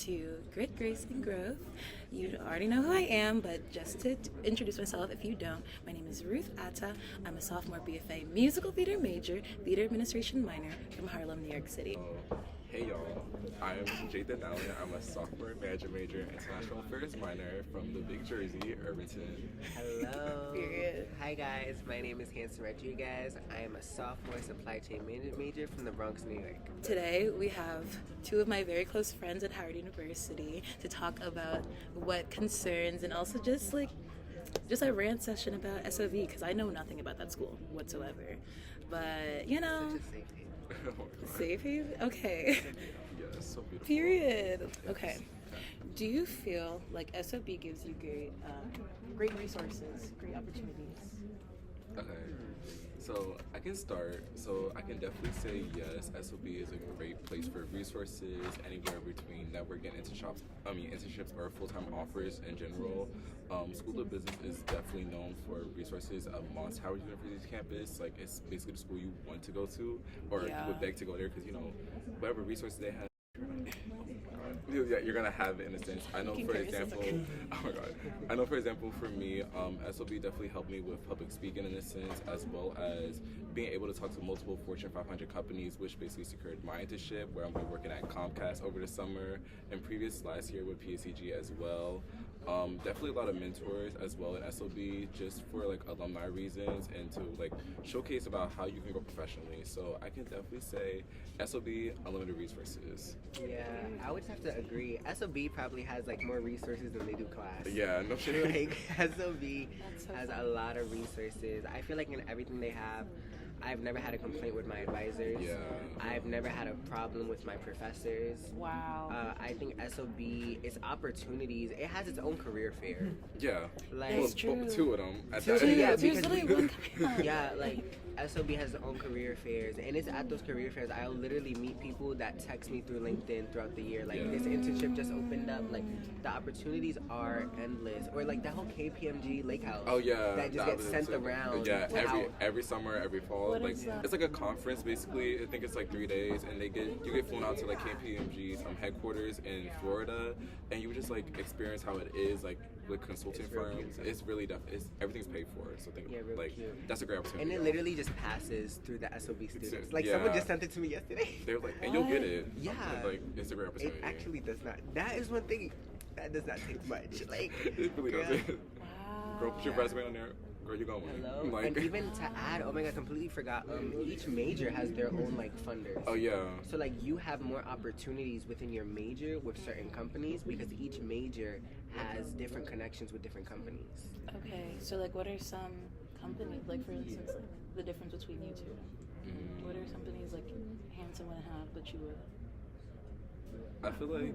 to Grit, Grace, and Growth. You already know who I am, but just to introduce myself, if you don't, my name is Ruth Atta. I'm a sophomore BFA musical theater major, theater administration minor from Harlem, New York City. Hey y'all, I'm Jathan Allen. I'm a sophomore management major, international affairs minor from the Big Jersey, Irvington. Hello. Period. Hi guys, my name is Hanson Rodriguez. I am a sophomore supply chain management major from the Bronx, New York. Today we have two of my very close friends at Howard University to talk about what concerns and also just a rant session about SOV because I know nothing about that school whatsoever. But you know, Such a safe haven. Oh my God. safe haven. Okay. Yeah, it's so beautiful. Period. Yes. Okay. Do you feel like SOB gives you great resources, great opportunities? Okay, so I can start. So I can definitely say yes, SOB is a great place for resources, anywhere between networking, internships or full-time offers in general. School of Business is definitely known for resources amongst Howard University's campus. Like, it's basically the school you want to go to, or you would beg to go there because, you know, whatever resources they have, yeah, you're gonna have it in a sense. I know, for example, oh my God, I know, for example, for me, SOB definitely helped me with public speaking in a sense, as well as being able to talk to multiple Fortune 500 companies, which basically secured my internship, where I'm gonna be working at Comcast over the summer, and last year with PSEG as well. Definitely a lot of mentors as well in SOB, just for like alumni reasons and to like showcase about how you can grow professionally. So I can definitely say SOB, unlimited resources. Yeah, I would have to agree. SOB probably has like more resources than they do class. Yeah, no shit. Like SOB so has funny. a lot of resources. I feel like in everything they have, I've never had a complaint with my advisors. Yeah. I've never had a problem with my professors. Wow. I think SOB, its opportunities, it has its own career fair. Yeah. Like, That's true. Two of them. At Two, that. yeah, There's because literally one coming up. yeah, like SOB has its own career fairs, and it's at those career fairs I'll literally meet people that text me through LinkedIn throughout the year. Like, Yeah. this internship just opened up. Like, the opportunities are endless. Or like that whole KPMG Lake House. Oh yeah, That just gets sent around. Yeah, to how- every summer, every fall, What like is that? it's like a conference basically. I think it's like 3 days, and you get flown out to like KPMG's headquarters in Florida, and you just like experience how it is like with consulting It's real firms. cute. It's really everything's paid for. So think Yeah, real like cute. that's a great opportunity. And it literally just passes through the SOB students. Like, yeah. someone just sent it to me yesterday. They're like, and you'll get it. Yeah. Like it's a great It opportunity. actually does not. That is one thing that does not take much. Like, it really girl, doesn't. Wow. Girl, put your resume on there. Girl, you going? Hello. Like, And even to add, oh my god, completely forgot. Each major has their own like funders. oh yeah. So like you have more opportunities within your major with certain companies because each major has different connections with different companies. Okay, so like what are some companies, like for instance, like, the difference between you two? What are companies like Hanson wouldn't have, but you would? I feel like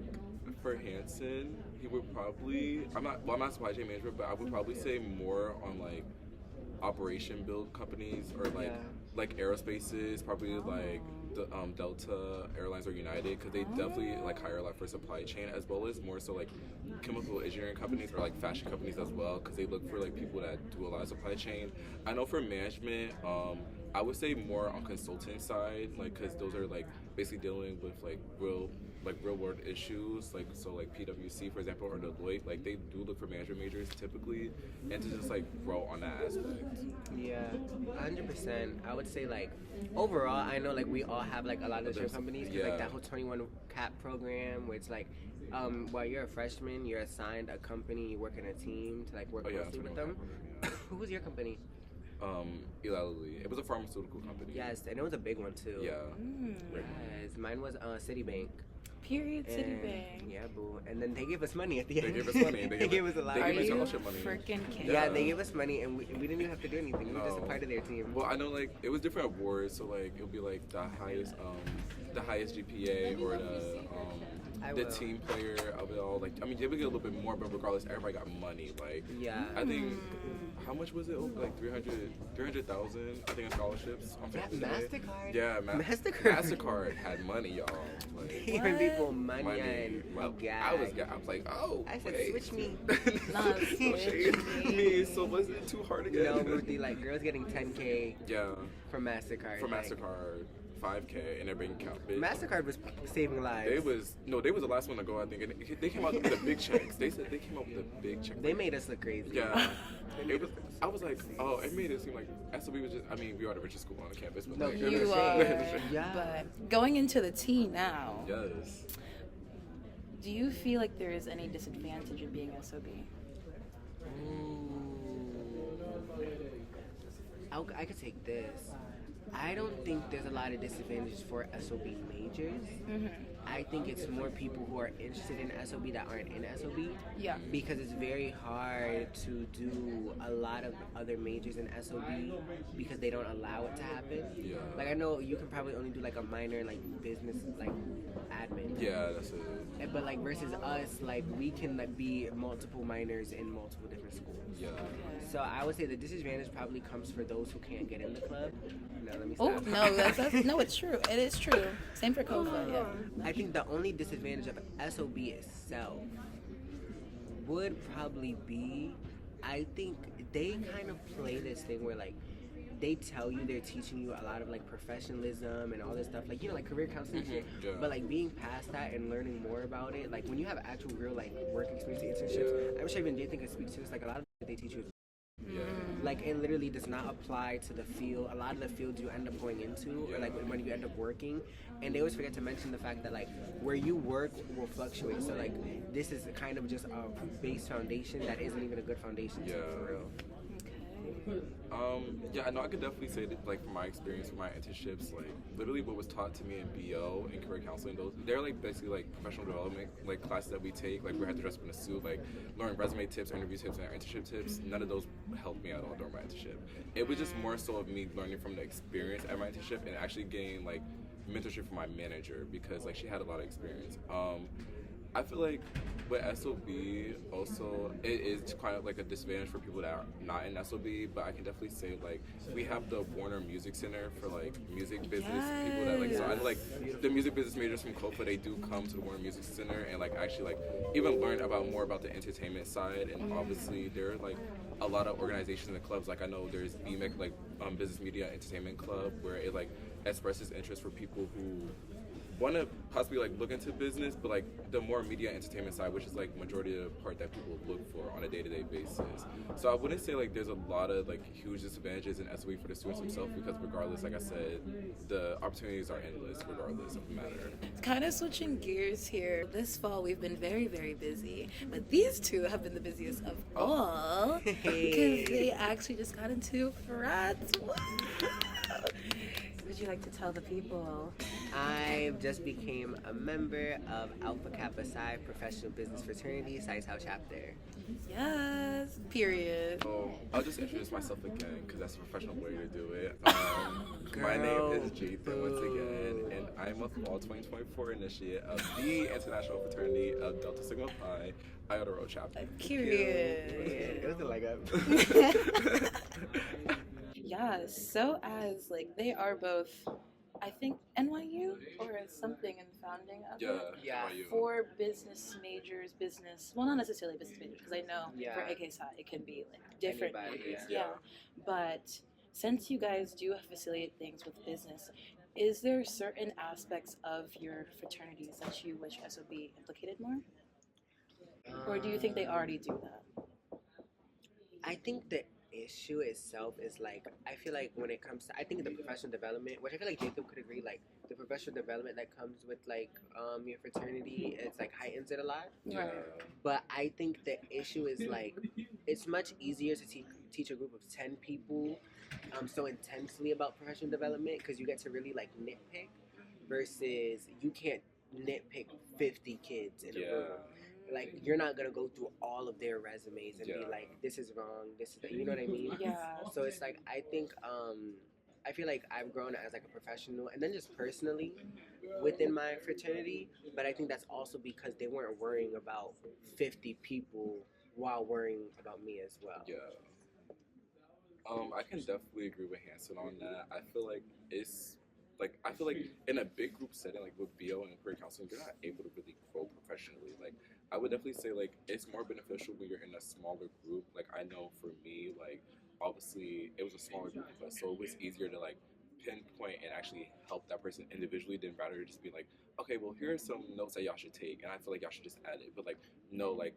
for Hanson, he would probably. I'm not supply chain management, but I would probably say more on like operation build companies or like Yeah. like aerospaces, probably like the Delta Airlines or United, because they definitely like hire a lot for supply chain, as well as more so like chemical engineering companies or like fashion companies as well, because they look for like people that do a lot of supply chain. I know for management, I would say more on consulting side, like because those are like basically dealing with like real world issues, like so like PwC for example or Deloitte, like they do look for management majors typically, and to just like grow on that aspect. Yeah, 100%. I would say like overall, I know like we all have like a lot of different companies. 'Cause, Yeah. like that whole 21 cap program, where it's like while you're a freshman, you're assigned a company, you work in a team to like work Oh, yeah, closely with 21 them. Who was your company? Eli Lilly. It was a pharmaceutical company. Yes, and it was a big one too. Yeah. Yes, mine was Citibank. Period, And- Citibank. Yeah, boo. And then they gave us money at the They end. gave us money. They gave us a lot. They Are gave us you scholarship money. freaking kidding? Yeah, Yeah. they gave us money, and we didn't even have to do anything. We were just a No. part of their team. Well, I know like it was different awards, so like it would be like the highest GPA or I the will. team player of it all. Like I mean, they would get a little bit more, but regardless, everybody got money. Like Yeah. I think how much was it? Over like 300,000. I think in scholarships on Yeah, Family Day. MasterCard. Yeah, MasterCard. MasterCard had money, y'all. Like, Giving What? people money, money. and Well, we I was gagged. like, oh, I said, wait. switch me. Nah, No switch shade. me. So was it too hard again? No, Ruthie, like girls getting 10K Yeah. from MasterCard. For like, MasterCard, $5K in their bank account. Bitch. MasterCard was saving lives. They was the last one to go, I think, and they came out with the big checks. They said they came out with the big check. They made us look crazy. Yeah. I was like, oh, it made it seem like SOB was just, I mean, we are the richest school on the campus, but No, like, You are. Yeah. But going into the T now, yes. do you feel like there is any disadvantage in being SOB? I could take this. I don't think there's a lot of disadvantages for SOB majors. Mm-hmm. I think it's more people who are interested in SOB that aren't in SOB. Yeah. Because it's very hard to do a lot of other majors in SOB because they don't allow it to happen. Yeah. Like I know you can probably only do like a minor in like business like admin. Yeah, that's it. But like versus us, like we can like be multiple minors in multiple different schools. Yeah. So I would say the disadvantage probably comes for those who can't get in the club. No, let me Oh stop. no, that's no, it's true. It is true. Same for COFA. Yeah. I think the only disadvantage of SOB itself would probably be, I think they kind of play this thing where like they tell you they're teaching you a lot of like professionalism and all this stuff, like you know, like career counseling shit. Yeah. But like being past that and learning more about it, like when you have actual real like work experience, internships. I'm sure even Jay can speak to this. Like a lot of what they teach you is Yeah. like it literally does not apply to the field. A lot of the fields you end up going into, or like when you end up working, and they always forget to mention the fact that like where you work will fluctuate. So like this is kind of just a base foundation that isn't even a good foundation. Yeah. For real. Yeah, I know. I could definitely say that, like, from my experience with my internships, like, literally what was taught to me in BO and career counseling, they're like basically like professional development, like classes that we take. Like, we had to dress up in a suit, like, learn resume tips, interview tips, and internship tips. None of those helped me at all during my internship. It was just more so of me learning from the experience at my internship and actually getting like mentorship from my manager because like she had a lot of experience. I feel like with SOB also it is kind of like a disadvantage for people that are not in SOB, but I can definitely say like we have the Warner Music Center for like music business people that like, so I like the music business majors from COFA, they do come to the Warner Music Center and like actually like even learn about more about the entertainment side, and obviously there are like a lot of organizations and clubs, like I know there's BMEC, like Business Media Entertainment Club, where it like expresses interest for people who want to possibly like look into business, but like the more media entertainment side, which is like majority of the part that people look for on a day-to-day basis. So I wouldn't say like there's a lot of like huge disadvantages in SOE for the students themselves, because regardless, like I said, the opportunities are endless regardless of the matter. Kind of switching gears here. This fall we've been very, very busy, but these two have been the busiest of all because they actually just got into frats. Would you like to tell the people? I just became a member of Alpha Kappa Psi Professional Business Fraternity, Psi Tau Chapter. Yes. Period. So I'll just introduce myself again because that's a professional way to do it. My name is Jathan once again, and I'm a fall 2024 initiate of the International Fraternity of Delta Sigma Pi Iota Rho Chapter. Period. It was like a Yeah, so as like they are both, I think NYU or something in the founding of it. Yeah. NYU. For business majors, well, not necessarily business majors, because I know Yeah. for AK Psi it can be like different Anybody, majors. yeah. Yeah. But since you guys do facilitate things with business, is there certain aspects of your fraternities that you wish SOB implicated more? Or do you think they already do that? I think the issue itself is like, I feel like when it comes to, I think the professional development, which I feel like Jacob could agree, like the professional development that comes with like your fraternity, it's like heightens it a lot. Yeah. But I think the issue is like, it's much easier to teach a group of 10 people so intensely about professional development because you get to really like nitpick versus you can't nitpick 50 kids in a room. Like, you're not gonna go through all of their resumes and be like, this is wrong, this is, you know what I mean? Yeah. So it's like, I think, I feel like I've grown as like a professional and then just personally within my fraternity, but I think that's also because they weren't worrying about 50 people while worrying about me as well. Yeah. I can definitely agree with Hanson on that. I feel like it's like, I feel like in a big group setting, like with BO and career counseling, you're not able to really grow professionally. Like, I would definitely say like it's more beneficial when you're in a smaller group. Like, I know for me, like obviously it was a smaller group, but so it was easier to like pinpoint and actually help that person individually than rather just be like, okay, well, here are some notes that y'all should take, and I feel like y'all should just add it. But like, no, like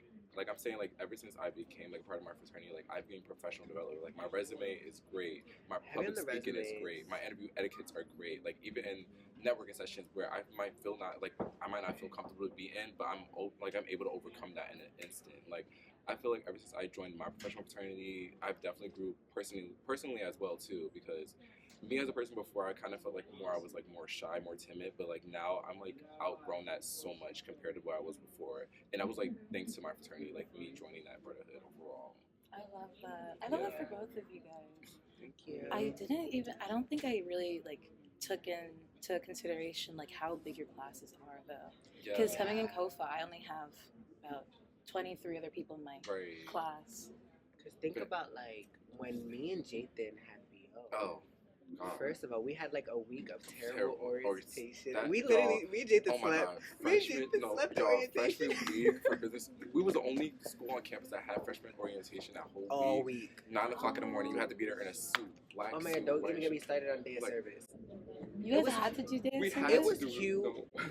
I'm saying, like ever since I became like part of my fraternity, like I've been professional developer. Like my resume is great, my public speaking is great, my interview etiquettes are great. Like even in networking sessions where I might feel not like I might not feel comfortable to be in, but I'm able to overcome that in an instant. Like I feel like ever since I joined my professional fraternity, I've definitely grew personally as well too, because me as a person before, I kind of felt like I was like more shy, more timid, but like now I'm like outgrown that so much compared to where I was before, and I was like thanks to my fraternity, like me joining that brotherhood overall. I love that. I love that for both of you guys. Thank you. I don't think I really like took into consideration like how big your classes are though, because coming in COFA, I only have about 23 other people in my class. Because think about like when me and Jathan had BO. Oh. First of all, we had like a week of terrible orientation. That, we literally, me and Jathan slept. Freshman week for business. We was the only school on campus that had freshman orientation that whole all week. 9 o'clock in the morning, you had to be there in a suit. Black oh man, suit, don't even get me started on day of service. You guys had to do day of service? It was cute,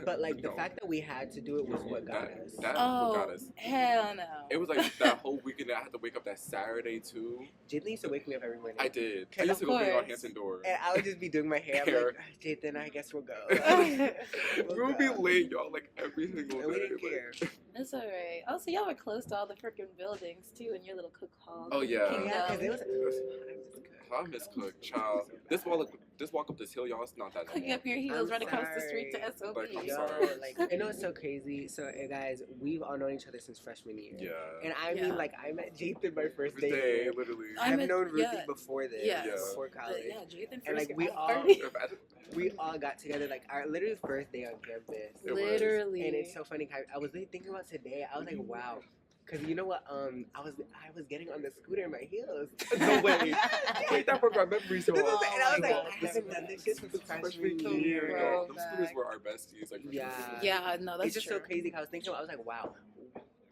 but like the fact that we had to do it was what got us. What got us. Hell no. It was like that whole weekend. I had to wake up that Saturday too. Jathan used to wake me up every morning. I did. I used to go bang on Hampton door. And I would just be doing my hair. I'm like, Jathan, I guess we'll go. We would be late, y'all, like every single day. We didn't care. That's alright. Also, y'all were close to all the freaking buildings too in your little cook hall. Oh yeah. Yeah, because it was. I miss Cook, child. This walk up this hill, y'all. It's not that. Cooking up your heels right across the street to SOB. Like, I'm Yo, sorry. like, you know what's so crazy? So, guys, we've all known each other since freshman year. Yeah. And I mean, like, I met Jathan my first day. Day, literally. I've known Ruthie before this, before college. Yeah, Jathan and like we all got together like our literally first day on campus. Literally. And it's so funny. I was really thinking about today. I was like, wow. Cause you know what? I was getting on the scooter in my heels. No way. Wait, that broke my memory so And I was like, God. I haven't done this shit since freshman year. year. Those scooters were our besties. Like, Yeah, no, that's it's just true. so crazy. I was thinking, I was like, wow,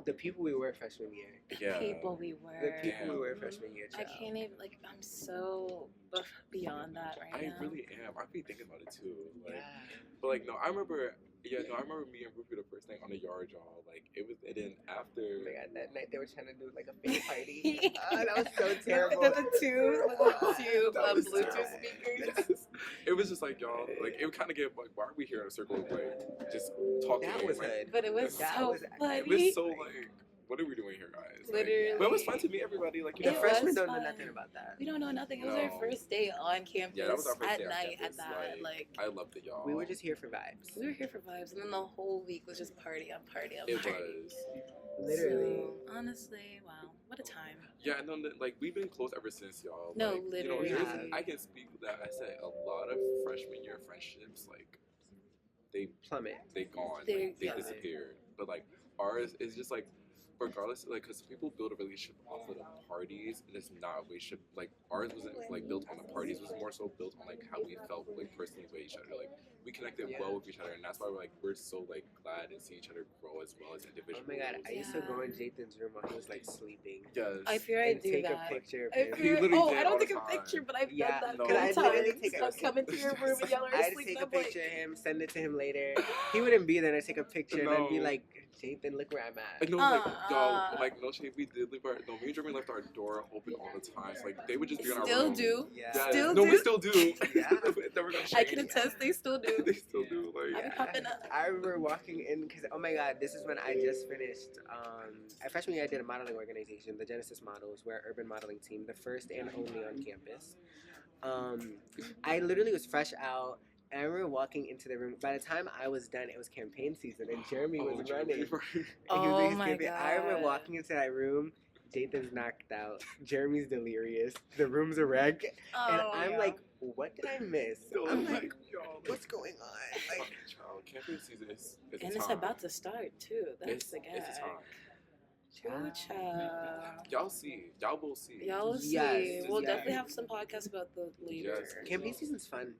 the people we were freshman year. Yeah. People we were. The people we were freshman year. I can't even, like, I'm so beyond that right now. I really am. I've been thinking about it too. Like, but like, no, I remember me and Ruby the first night on the yard, y'all. Like, it was, and then after. Oh my god, that night they were trying to do like a fake party. That was so terrible. The two Bluetooth speakers. Yes. It was just like, y'all, like, it would kind of get like, why are we here in a circle, like, just talking? That was like, But it was so funny. It was so like, what are we doing here, guys? Literally. Like, but it was fun to meet everybody. Like, you The know, freshmen don't know nothing about that. We don't know nothing. It was our first day on campus. Yeah, that was our first at day on night campus. at that. Like, I loved it, y'all. We were just here for vibes. We were here for vibes, and then the whole week was just party on party on It party. was. Literally. So, honestly, wow, what a time. Yeah, and then like we've been close ever since, y'all. No, like, literally. You know, I can speak that. I said a lot of freshman year friendships, like they plummet. They gone. They disappeared. But like ours is just like, regardless, like, because people build a relationship off of the parties, and it's not a relationship. Like ours wasn't like built on the parties. It was more so built on like how we felt like personally with each other. Like we connected well with each other, and that's why we're so like glad to see each other grow as well as individuals. Oh my god, I used to go in Jathan's room while he was like sleeping. Yes. I fear I and do take that. a picture of I him. fear, I don't take a time. picture, but I've Yeah, done that. no. Many I'd literally times. take a- I'll come into your room and y'all are I'd asleep. take and a I'm like, picture of him, send it to him later. He wouldn't be there, and I'd take a picture and then be No. like, Jathan, look where I'm I at. know, like, y'all, like, no shade, we did leave our, no, me and Jeremy left our door open all the time. So, like, they would just be in our still room. do. Yeah. Yes. Still no, do. we still do. Yeah. Never gonna I change. can attest, they still do. They still do, like. I be popping up. I remember walking in because, oh my god, this is when I just finished. At freshman year, I did a modeling organization, the Genesis Models. We're an urban modeling team, the first and only on campus. I literally was fresh out. And I remember walking into the room. By the time I was done, it was campaign season, and Jeremy was running. And he was Oh doing his my campaign. I remember God. walking into that room. Jathan's knocked out. Jeremy's delirious. The room's a wreck. And I'm like, what did I miss? I'm like, what's going on? Like, child, campaign season is a And it's time. about to start too. That's the gag. It's a time. True, child. Y'all see. Y'all will see. Y'all will see. Yes, We'll yes. definitely have some podcasts about the later. Yes. campaign season's fun.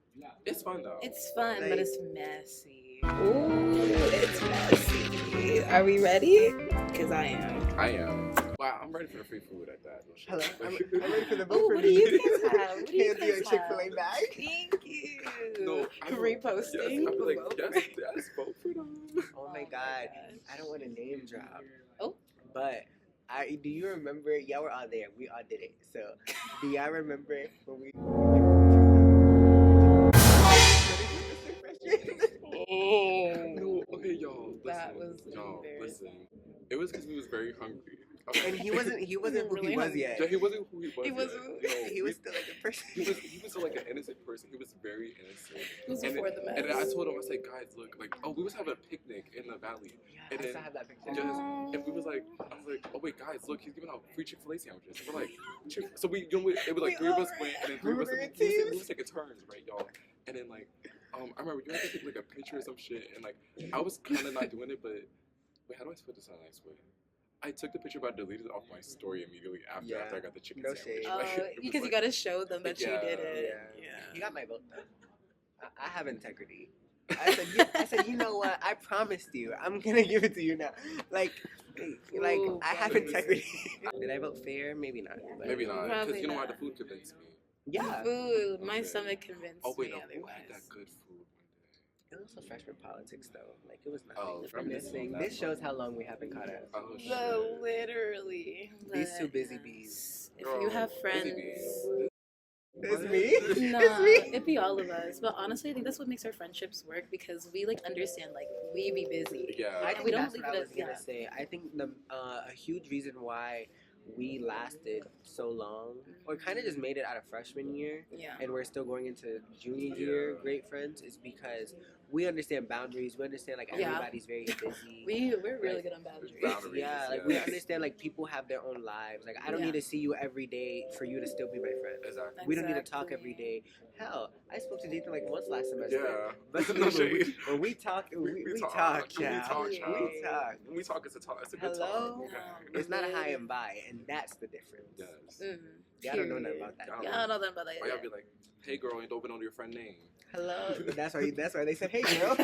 It's fun, though. It's fun, Like- but it's messy. Ooh, it's messy. Are we ready? Because I am. I am. Wow, I'm ready for the free food at that. No shit. Hello, I'm ready for the Oh, boat for what do me. you guys have? What do you Hands guys your Chick-fil-A have? bag. Thank you. No, I don't- Reposting. Yes, I'm like, Vote yes, for it. yes, vote for them. Oh my god, gosh. I don't want to name drop. Oh. But do you remember? Y'all were all there. We all did it. So do y'all remember when we? No, okay, y'all. Listen, That was y'all. embarrassing. Listen, it was because we was very hungry. And he wasn't who Really he was hungry. yet. Yeah, he wasn't who he was. He yet. wasn't- No, He was still like a person. He was still like an innocent person. He was very innocent. It was And before then, the mess. and then I told him, I said, guys, look, like, oh, we was having a picnic in the valley. Yeah, And I then still have that picture. just, and we was like, I was like, oh wait, guys, look, he's giving out free Chick-fil-A sandwiches. We're like, so we, you know, it was like We three of us all went, and then We three of us were in we teams. was taking turns, right, y'all? And then like, I remember you had to take like a picture or some shit, and like, I was kind of not doing it, but wait, how do I put this on a nice way? I took the picture, but I deleted it off my story immediately after Yeah. I got the chicken No sandwich. shade. Like, it was Because you like- gotta show them that you Yeah, did it. Yeah. He got my vote though. I have integrity. I said, you know what? I promised you. I'm gonna give it to you now. Like, Ooh, I have guys. integrity. Did I vote fair? Maybe not. But Maybe not, because Probably you know why not. the food convinced me. Yeah. Food. My Okay. stomach convinced Oh wait, me no, who had otherwise. that good food one It was also freshman politics though. Like it was nothing. Oh, I'm just saying. This shows how long we haven't caught up. day? Oh shit. No, literally. These two But, busy yes. bees. If you have Busy friends. bees. It's What? me. Nah, It's me. it'd be all of us. But honestly, I think that's what makes our friendships work because we like understand like we be busy. Yeah. I And think we don't that's leave what I it was at- gonna yeah. say. I think a huge reason why we lasted so long, or kind of just made it out of freshman year, Yeah. and we're still going into junior year, Yeah. great friends, is because we understand boundaries. We understand like Yeah. everybody's very busy. We're really good on boundaries. Boundaries. Yeah, like we Yes. understand like people have their own lives. Like I don't Yeah. need to see you every day for you to still be my friend. Exactly. We don't need to talk Exactly. every day. Hell, I spoke to Nathan like once last semester. Yeah. But No when, shade. when we talk, we talk, Yeah. child. Yeah. We talk. When we talk, it's a talk. It's a good Hello? talk. Okay. It's not a high and by, and that's the difference. Yes. Mm, Y'all don't know nothing period. about that. Y'all Yeah, I don't know about that. Or y'all be like, hey girl, you don't know your friend name. Hello. That's why they said, hey girl.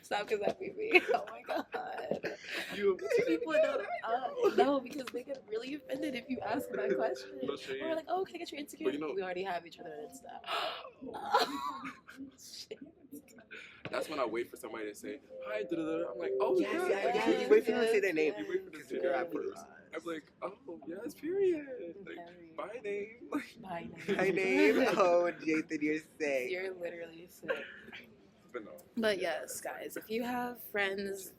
Stop because that be me. Oh my god. You. People don't no, because they get really offended if you ask that question. No shade. Or we're like, oh, can I get your Instagram? But you know- we already have each other and stuff. Shit. That's when I wait for somebody to say hi. Da-da-da. I'm like, oh Yes, yeah. yes, you wait for them to say their name. You wait for them to say Girl, their I name believe first. us. I'm like, oh yes, period. Like, Period. my name. Bye name. My name? Oh, Jathan, you're sick. You're literally sick. But no. But yes, guys, if you have friends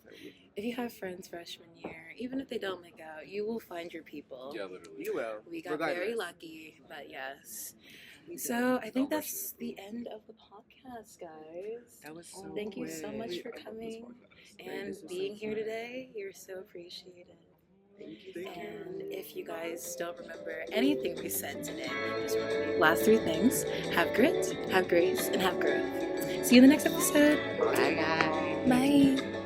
freshman year, even if they don't make out, you will find your people. Yeah, literally. You will. We got very regardless. lucky, but yes. So I think Don't rush that's the end of the podcast, guys. That was so Thank you so quick. much for I love this coming podcast. and this was being so here fun. today. You're so appreciated. Thank you. And if you guys don't remember anything we said today, just remember the last three things: have grit, have grace, and have growth. See you in the next episode. Bye, guys. Bye.